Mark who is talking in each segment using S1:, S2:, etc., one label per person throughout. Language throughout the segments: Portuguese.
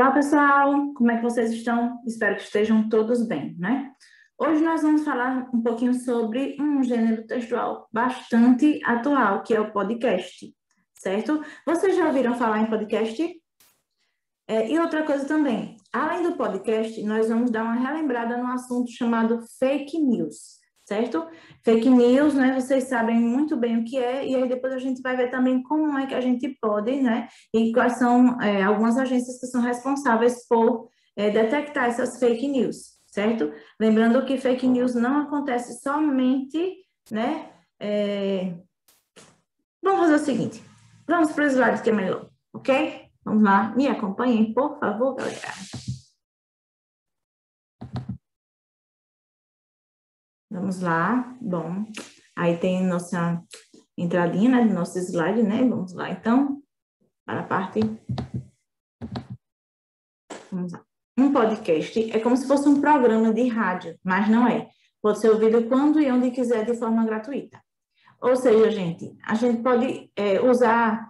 S1: Olá, pessoal! Como é que vocês estão? Espero que estejam todos bem, né? Hoje nós vamos falar um pouquinho sobre um gênero textual bastante atual, que é o podcast, certo? Vocês já ouviram falar em podcast? E outra coisa também, além do podcast, nós vamos dar uma relembrada no assunto chamado fake news, certo? Fake news, né? Vocês sabem muito bem o que é, e aí depois a gente vai ver também como é que a gente pode, né? E quais são algumas agências que são responsáveis por detectar essas fake news, certo? Lembrando que fake news não acontece somente, né? Vamos fazer o seguinte, vamos para o slide que é melhor, ok? Vamos lá, me acompanhem, por favor, galera. Vamos lá, bom, aí tem nossa entradinha, né, do nosso slide, né, vamos lá, então, para a parte, vamos lá. Um podcast é como se fosse um programa de rádio, mas não é. Pode ser ouvido quando e onde quiser de forma gratuita. Ou seja, gente, a gente pode usar,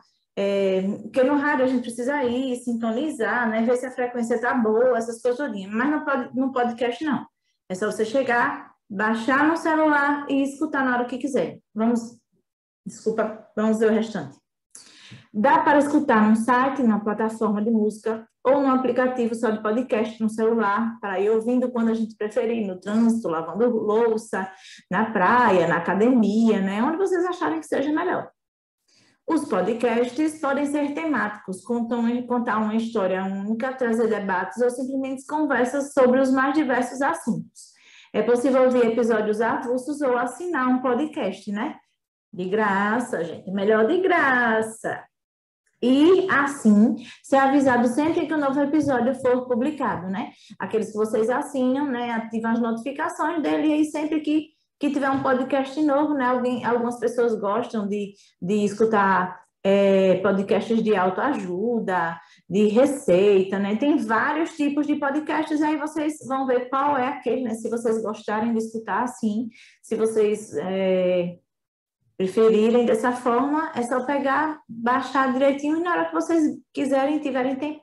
S1: porque no rádio a gente precisa ir, sintonizar, né, ver se a frequência tá boa, essas coisas todinhas, mas no podcast não. É só você chegar, baixar no celular e escutar na hora que quiser. Vamos ver o restante. Dá para escutar num site, numa plataforma de música ou num aplicativo só de podcast no celular, para ir ouvindo quando a gente preferir, no trânsito, lavando louça, na praia, na academia, né? Onde vocês acharem que seja melhor. Os podcasts podem ser temáticos, contar uma história única, trazer debates ou simplesmente conversas sobre os mais diversos assuntos. É possível ouvir episódios avulsos ou assinar um podcast, né? De graça, gente, melhor de graça. E, assim, ser avisado sempre que um novo episódio for publicado, né? Aqueles que vocês assinam, né? Ativam as notificações dele e aí sempre que tiver um podcast novo, né? Algumas pessoas gostam de escutar podcasts de autoajuda, de receita, né? Tem vários tipos de podcasts, aí vocês vão ver qual é aquele, né? Se vocês gostarem de escutar, assim, se vocês preferirem dessa forma, é só pegar, baixar direitinho e na hora que vocês quiserem, tiverem tempo,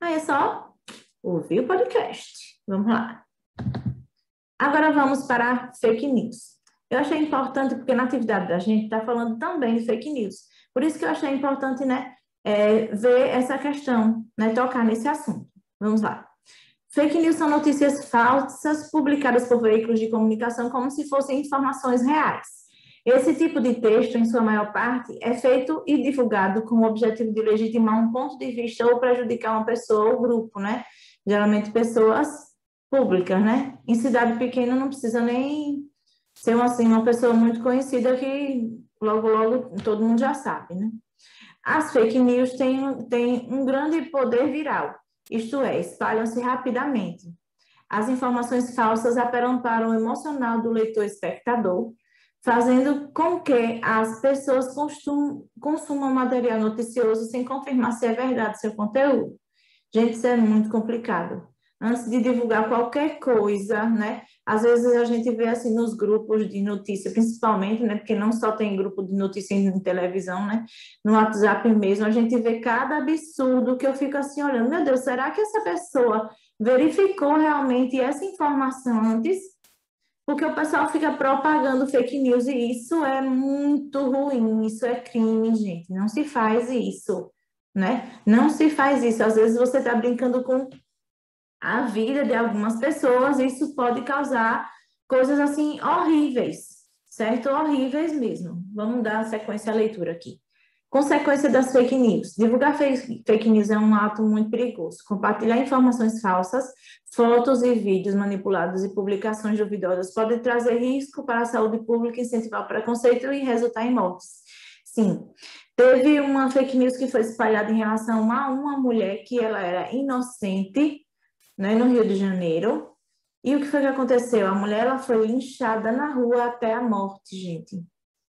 S1: aí é só ouvir o podcast. Vamos lá. Agora vamos para fake news. Eu achei importante, porque na atividade da gente está falando também de fake news. Por isso que eu achei importante, né, ver essa questão, né, tocar nesse assunto. Vamos lá. Fake news são notícias falsas publicadas por veículos de comunicação como se fossem informações reais. Esse tipo de texto, em sua maior parte, é feito e divulgado com o objetivo de legitimar um ponto de vista ou prejudicar uma pessoa ou grupo, né? Geralmente pessoas públicas, né? Em cidade pequena não precisa nem ser assim, uma pessoa muito conhecida que logo, logo todo mundo já sabe, né? As fake news têm um grande poder viral, isto é, espalham-se rapidamente. As informações falsas apelam para o emocional do leitor-espectador, fazendo com que as pessoas consumam material noticioso sem confirmar se é verdade seu conteúdo. Gente, isso é muito complicado. Antes de divulgar qualquer coisa, né? Às vezes a gente vê assim nos grupos de notícia, principalmente, né? Porque não só tem grupo de notícia em televisão, né? No WhatsApp mesmo, a gente vê cada absurdo que eu fico assim olhando, meu Deus, será que essa pessoa verificou realmente essa informação antes? Porque o pessoal fica propagando fake news e isso é muito ruim, isso é crime, gente. Não se faz isso, né? Não se faz isso. Às vezes você está brincando com a vida de algumas pessoas e isso pode causar coisas assim horríveis, certo? Horríveis mesmo. Vamos dar sequência à leitura aqui. Consequência das fake news. Divulgar fake news é um ato muito perigoso. Compartilhar informações falsas, fotos e vídeos manipulados e publicações duvidosas podem trazer risco para a saúde pública, incentivar o preconceito e resultar em mortes. Sim, teve uma fake news que foi espalhada em relação a uma mulher que ela era inocente, né, no Rio de Janeiro. E o que foi que aconteceu? A mulher ela foi linchada na rua até a morte, gente.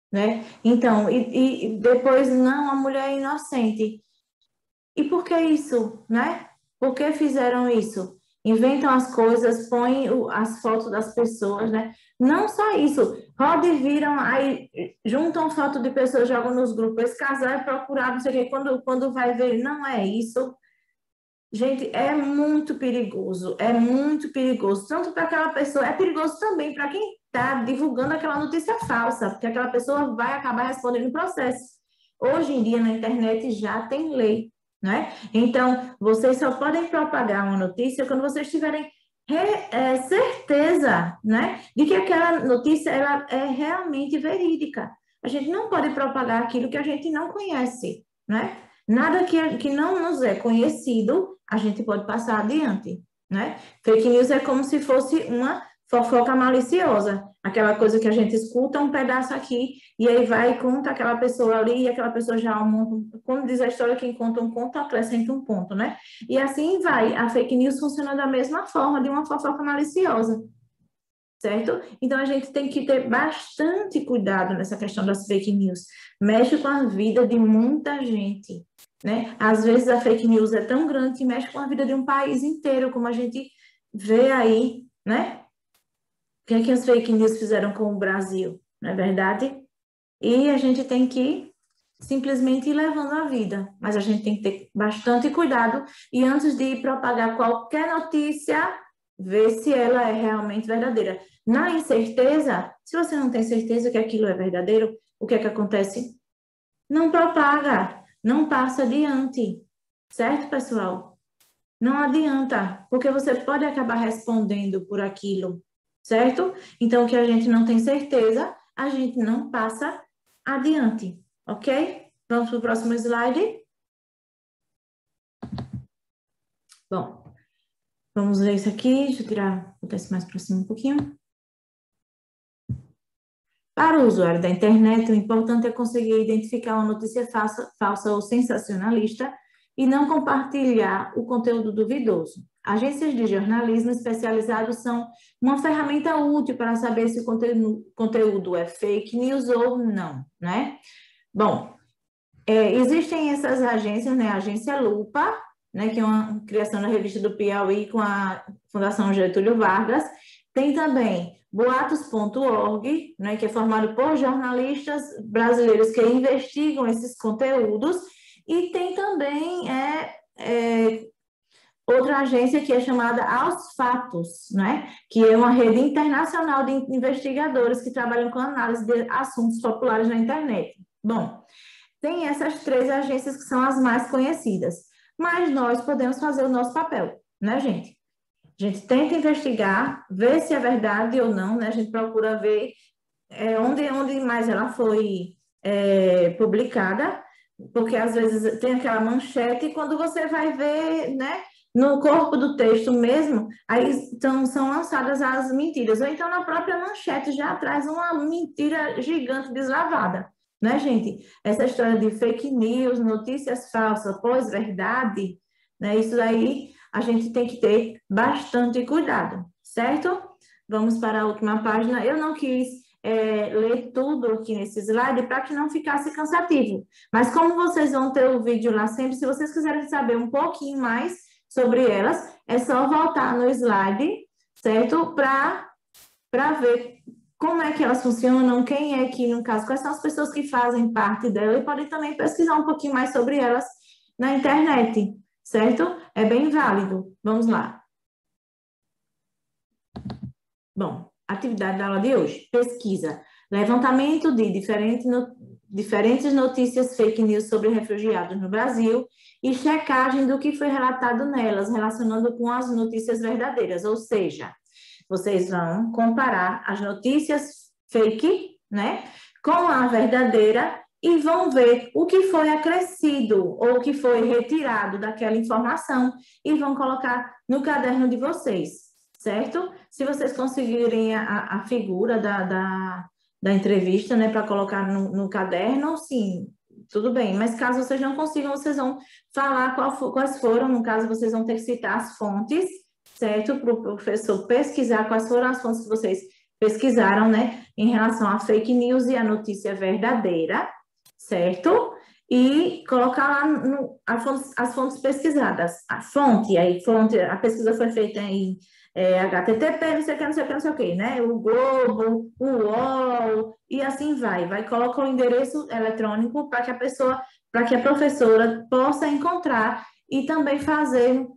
S1: Né? Então, e depois, não, a mulher é inocente. E por que isso, né? Por que fizeram isso? Inventam as coisas, põem as fotos das pessoas, né? Não só isso, roda e viram, aí juntam foto de pessoas, jogam nos grupos, esse casal é procurado, não sei o quê, quando vai ver, não é isso. Gente, é muito perigoso, tanto para aquela pessoa, é perigoso também para quem está divulgando aquela notícia falsa, porque aquela pessoa vai acabar respondendo o processo. Hoje em dia, na internet já tem lei, né? Então, vocês só podem propagar uma notícia quando vocês tiverem certeza, né, de que aquela notícia ela é realmente verídica. A gente não pode propagar aquilo que a gente não conhece, né? Nada que não nos é conhecido, a gente pode passar adiante, né? Fake news é como se fosse uma fofoca maliciosa, aquela coisa que a gente escuta um pedaço aqui e aí vai e conta aquela pessoa ali e aquela pessoa já monta, como diz a história, quem conta um ponto acrescenta um ponto, né? E assim vai. A fake news funciona da mesma forma, de uma fofoca maliciosa, certo? Então a gente tem que ter bastante cuidado nessa questão das fake news. Mexe com a vida de muita gente, né? Às vezes a fake news é tão grande que mexe com a vida de um país inteiro, como a gente vê aí, né? O que é que as fake news fizeram com o Brasil, não é verdade? E a gente tem que simplesmente ir levando a vida, mas a gente tem que ter bastante cuidado e antes de propagar qualquer notícia, ver se ela é realmente verdadeira. Na incerteza, se você não tem certeza que aquilo é verdadeiro, o que é que acontece? Não propaga, não passa adiante, certo, pessoal? Não adianta, porque você pode acabar respondendo por aquilo, certo? Então, o que a gente não tem certeza, a gente não passa adiante, ok? Vamos para o próximo slide? Bom, vamos ver isso aqui. Deixa eu tirar, botar isso mais para cima um pouquinho. Para o usuário da internet, o importante é conseguir identificar uma notícia falsa ou sensacionalista e não compartilhar o conteúdo duvidoso. Agências de jornalismo especializados são uma ferramenta útil para saber se o conteúdo é fake news ou não, né? Bom, existem essas agências, né? A agência Lupa, né? Que é uma criação da revista do Piauí com a Fundação Getúlio Vargas. Tem também boatos.org, né? Que é formado por jornalistas brasileiros que investigam esses conteúdos. E tem também outra agência que é chamada Aos Fatos, né? Que é uma rede internacional de investigadores que trabalham com análise de assuntos populares na internet. Bom, tem essas três agências que são as mais conhecidas, mas nós podemos fazer o nosso papel, né, gente? A gente tenta investigar, ver se é verdade ou não, né? A gente procura ver onde mais ela foi publicada, porque às vezes tem aquela manchete e quando você vai ver, né, no corpo do texto mesmo, aí são lançadas as mentiras, ou então na própria manchete já traz uma mentira gigante deslavada, né, gente? Essa história de fake news, notícias falsas, pós-verdade, né, isso aí a gente tem que ter bastante cuidado, certo? Vamos para a última página. Eu não quis ler tudo aqui nesse slide para que não ficasse cansativo. Mas como vocês vão ter o vídeo lá sempre, se vocês quiserem saber um pouquinho mais sobre elas, é só voltar no slide, certo? Para ver como é que elas funcionam, quem é que, no caso, quais são as pessoas que fazem parte dela e podem também pesquisar um pouquinho mais sobre elas na internet, certo? É bem válido. Vamos lá. Bom, atividade da aula de hoje. Pesquisa. Levantamento de diferentes notícias fake news sobre refugiados no Brasil e checagem do que foi relatado nelas, relacionando com as notícias verdadeiras. Ou seja, vocês vão comparar as notícias fake, né, com a verdadeira e vão ver o que foi acrescido ou o que foi retirado daquela informação e vão colocar no caderno de vocês, certo? Se vocês conseguirem a figura da entrevista, né, para colocar no caderno, sim, tudo bem. Mas caso vocês não consigam, vocês vão falar quais foram, no caso, vocês vão ter que citar as fontes, certo? Para o professor pesquisar quais foram as fontes que vocês pesquisaram, né, em relação à fake news e à notícia verdadeira, certo? E colocar lá as fontes pesquisadas. A fonte, a pesquisa foi feita em HTTP, não sei o que, não sei o que, não sei o que, né? O Globo, o UOL, e assim vai colocar o endereço eletrônico para que a professora possa encontrar e também fazer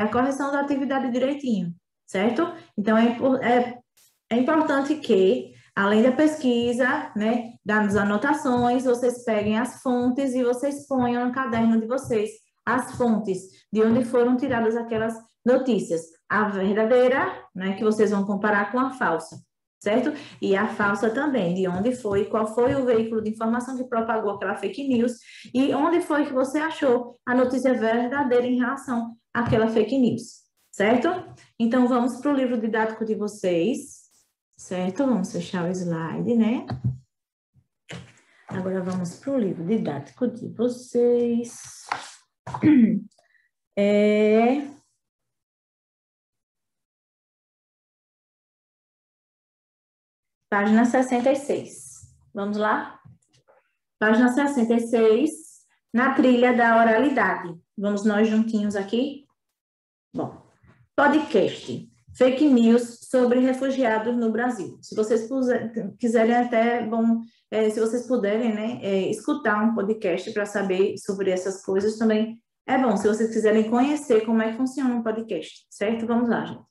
S1: a correção da atividade direitinho, certo? Então, é importante que, além da pesquisa, né, das anotações, vocês peguem as fontes e vocês ponham no caderno de vocês as fontes de onde foram tiradas aquelas notícias. A verdadeira, né, que vocês vão comparar com a falsa, certo? E a falsa também, de onde foi, qual foi o veículo de informação que propagou aquela fake news e onde foi que você achou a notícia verdadeira em relação àquela fake news, certo? Então, vamos para o livro didático de vocês. Certo? Vamos fechar o slide, né? Agora vamos para o livro didático de vocês. Página 66. Vamos lá? Página 66, na trilha da oralidade. Vamos nós juntinhos aqui? Bom, podcast. Fake news sobre refugiados no Brasil. Se vocês quiserem até, bom, se vocês puderem, né, escutar um podcast para saber sobre essas coisas também é bom. Se vocês quiserem conhecer como é que funciona um podcast, certo? Vamos lá, gente.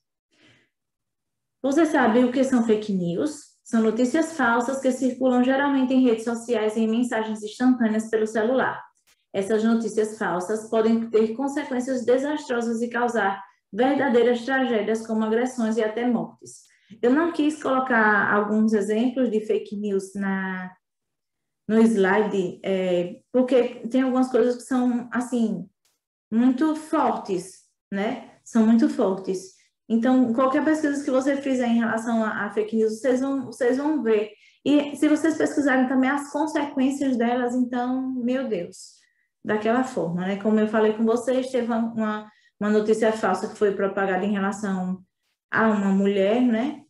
S1: Você sabe o que são fake news? São notícias falsas que circulam geralmente em redes sociais e em mensagens instantâneas pelo celular. Essas notícias falsas podem ter consequências desastrosas e causar verdadeiras tragédias como agressões e até mortes. Eu não quis colocar alguns exemplos de fake news no slide, porque tem algumas coisas que são, assim, muito fortes, né? São muito fortes. Então, qualquer pesquisa que você fizer em relação a fake news, vocês vão ver. E se vocês pesquisarem também as consequências delas, então, meu Deus, daquela forma, né? Como eu falei com vocês, teve uma notícia falsa que foi propagada em relação a uma mulher, né?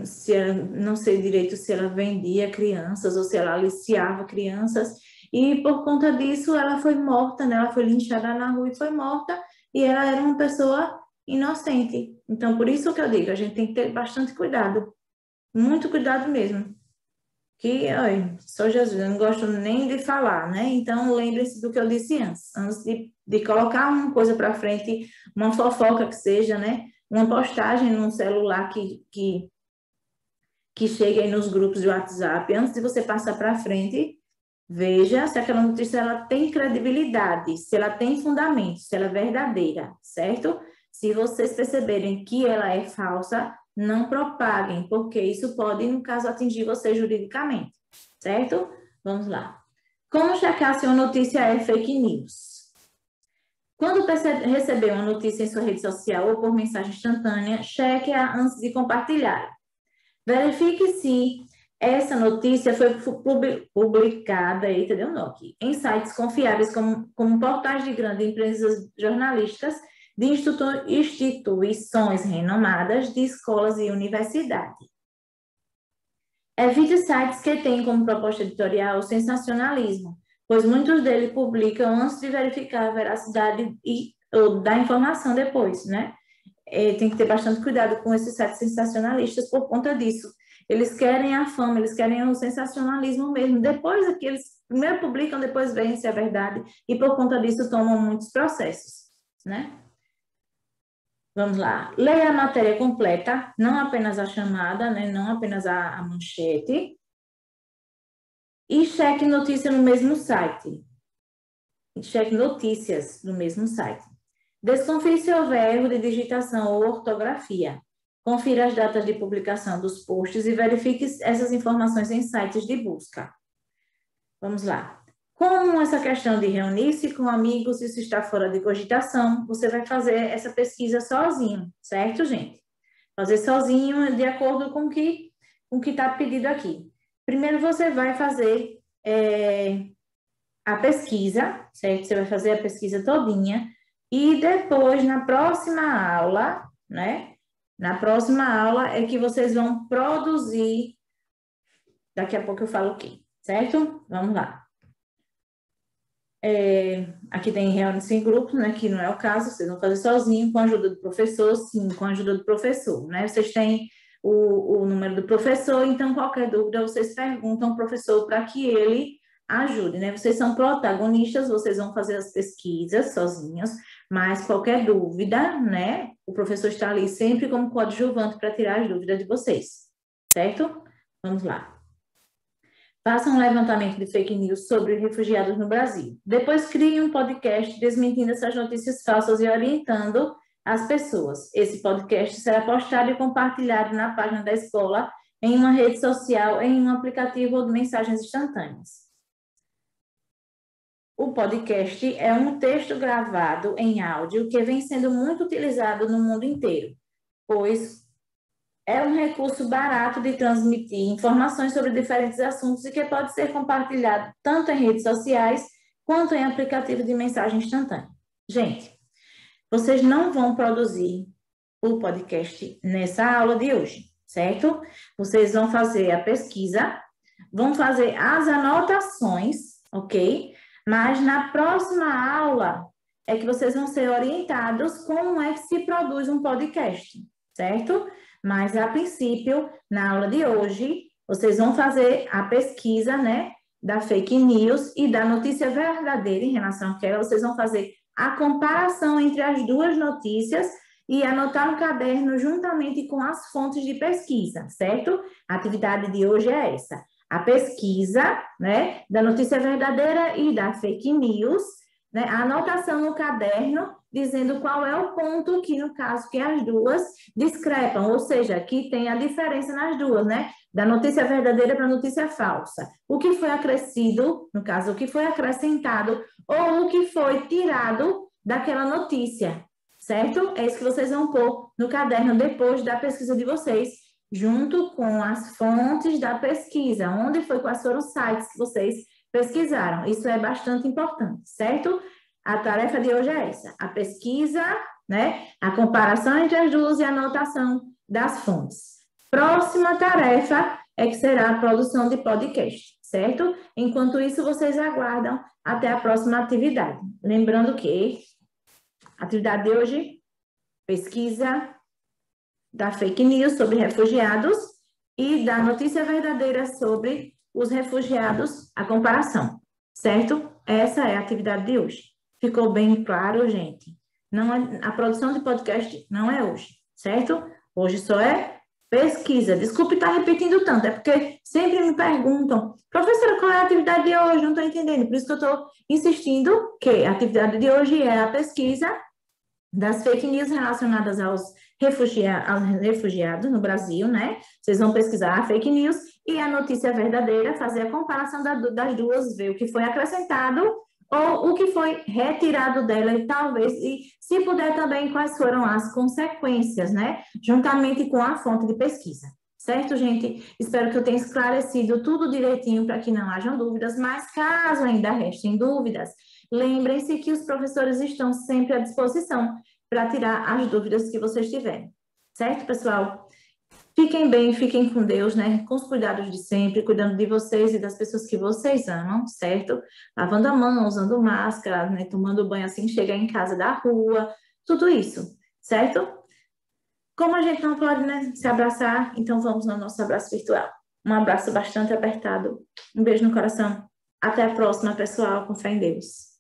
S1: Se ela, não sei direito se ela vendia crianças ou se ela aliciava crianças, e por conta disso ela foi morta, né? Ela foi linchada na rua e foi morta, e ela era uma pessoa inocente. Então, por isso que eu digo, a gente tem que ter bastante cuidado, muito cuidado mesmo. Que, olha, só Jesus, eu não gosto nem de falar, né? Então, lembre-se do que eu disse antes de colocar uma coisa para frente, uma fofoca que seja, né? Uma postagem num celular que chegue aí nos grupos de WhatsApp, antes de você passar para frente, veja se aquela notícia ela tem credibilidade, se ela tem fundamento, se ela é verdadeira, certo? Se vocês perceberem que ela é falsa, não propaguem, porque isso pode, no caso, atingir você juridicamente, certo? Vamos lá. Como checar se uma notícia é fake news? Quando receber uma notícia em sua rede social ou por mensagem instantânea, cheque-a antes de compartilhar. Verifique se essa notícia foi publicada em sites confiáveis como portais de grandes empresas jornalísticas, de instituições renomadas, de escolas e universidades. Evite sites que têm como proposta editorial o sensacionalismo, pois muitos deles publicam antes de verificar a veracidade ou da informação depois, né? Tem que ter bastante cuidado com esses sites sensacionalistas por conta disso. Eles querem a fama, eles querem o sensacionalismo mesmo. Depois é que eles primeiro publicam, depois veem se é verdade, e por conta disso tomam muitos processos, né? Vamos lá. Leia a matéria completa, não apenas a chamada, né? Não apenas a manchete. E cheque notícia no mesmo site. Cheque notícias no mesmo site. Desconfie se houver erro de digitação ou ortografia. Confira as datas de publicação dos posts e verifique essas informações em sites de busca. Vamos lá. Com essa questão de reunir-se com amigos, isso está fora de cogitação, você vai fazer essa pesquisa sozinho, certo, gente? Fazer sozinho de acordo com o que está pedido aqui. Primeiro você vai fazer a pesquisa, certo? Você vai fazer a pesquisa todinha e depois, na próxima aula, né? Na próxima aula é que vocês vão produzir, daqui a pouco eu falo o quê, certo? Vamos lá. Aqui tem reunião em grupos, né, que não é o caso, vocês vão fazer sozinho, com a ajuda do professor, sim, com a ajuda do professor, né? Vocês têm o número do professor, então qualquer dúvida vocês perguntam ao professor para que ele ajude, né? Vocês são protagonistas, vocês vão fazer as pesquisas sozinhos, mas qualquer dúvida, né? O professor está ali sempre como coadjuvante para tirar as dúvidas de vocês, certo? Vamos lá. Faça um levantamento de fake news sobre refugiados no Brasil. Depois crie um podcast desmentindo essas notícias falsas e orientando as pessoas. Esse podcast será postado e compartilhado na página da escola, em uma rede social, em um aplicativo ou de mensagens instantâneas. O podcast é um texto gravado em áudio que vem sendo muito utilizado no mundo inteiro, pois é um recurso barato de transmitir informações sobre diferentes assuntos e que pode ser compartilhado tanto em redes sociais quanto em aplicativo de mensagem instantânea. Gente, vocês não vão produzir o podcast nessa aula de hoje, certo? Vocês vão fazer a pesquisa, vão fazer as anotações, ok? Mas na próxima aula é que vocês vão ser orientados como é que se produz um podcast, certo? Mas, a princípio, na aula de hoje, vocês vão fazer a pesquisa, né, da fake news e da notícia verdadeira em relação àquela. Vocês vão fazer a comparação entre as duas notícias e anotar no caderno juntamente com as fontes de pesquisa, certo? A atividade de hoje é essa. A pesquisa, né, da notícia verdadeira e da fake news, né, a anotação no caderno dizendo qual é o ponto que, no caso, que as duas discrepam, ou seja, que tem a diferença nas duas, né? Da notícia verdadeira para a notícia falsa. O que foi acrescido, no caso, o que foi acrescentado ou o que foi tirado daquela notícia, certo? É isso que vocês vão pôr no caderno depois da pesquisa de vocês, junto com as fontes da pesquisa, onde foi, quais foram os sites que vocês pesquisaram. Isso é bastante importante, certo? A tarefa de hoje é essa, a pesquisa, né? A comparação entre as duas e a anotação das fontes. Próxima tarefa é que será a produção de podcast, certo? Enquanto isso, vocês aguardam até a próxima atividade. Lembrando que a atividade de hoje, pesquisa da fake news sobre refugiados e da notícia verdadeira sobre os refugiados, a comparação, certo? Essa é a atividade de hoje. Ficou bem claro, gente? Não é, a produção de podcast não é hoje, certo? Hoje só é pesquisa. Desculpe estar repetindo tanto, é porque sempre me perguntam, professora, qual é a atividade de hoje? Não estou entendendo. Por isso que eu estou insistindo que a atividade de hoje é a pesquisa das fake news relacionadas aos refugiados no Brasil, né? Vocês vão pesquisar a fake news e a notícia verdadeira, fazer a comparação das duas, ver o que foi acrescentado ou o que foi retirado dela e talvez, e se puder também, quais foram as consequências, né? Juntamente com a fonte de pesquisa. Certo, gente? Espero que eu tenha esclarecido tudo direitinho para que não hajam dúvidas, mas caso ainda restem dúvidas, lembrem-se que os professores estão sempre à disposição para tirar as dúvidas que vocês tiverem. Certo, pessoal? Fiquem bem, fiquem com Deus, né? Com os cuidados de sempre, cuidando de vocês e das pessoas que vocês amam, certo? Lavando a mão, usando máscara, né? Tomando banho assim, chegar em casa da rua, tudo isso, certo? Como a gente não pode, né, se abraçar, então vamos no nosso abraço virtual. Um abraço bastante apertado. Um beijo no coração. Até a próxima, pessoal. Com fé em Deus.